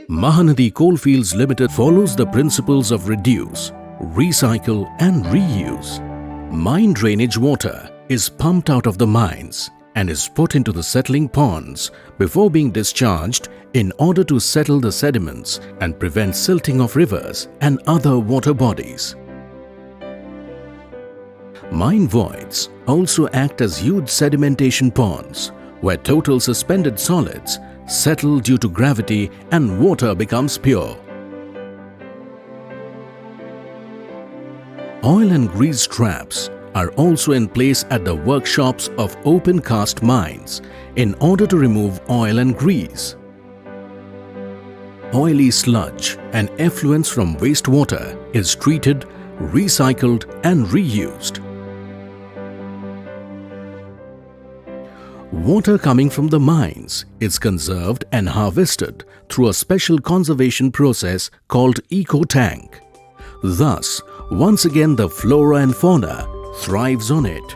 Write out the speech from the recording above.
Mahanadi Coalfields Limited follows the principles of reduce, recycle and reuse. Mine drainage water is pumped out of the mines and is put into the settling ponds before being discharged in order to settle the sediments and prevent silting of rivers and other water bodies. Mine voids also act as huge sedimentation ponds where total suspended solids settle due to gravity and water becomes pure. Oil and grease traps are also in place at the workshops of open cast mines in order to remove oil and grease. Oily sludge and effluents from wastewater is treated, recycled and reused. Water coming from the mines is conserved and harvested through a special conservation process called eco-tank. Thus, once again the flora and fauna thrives on it.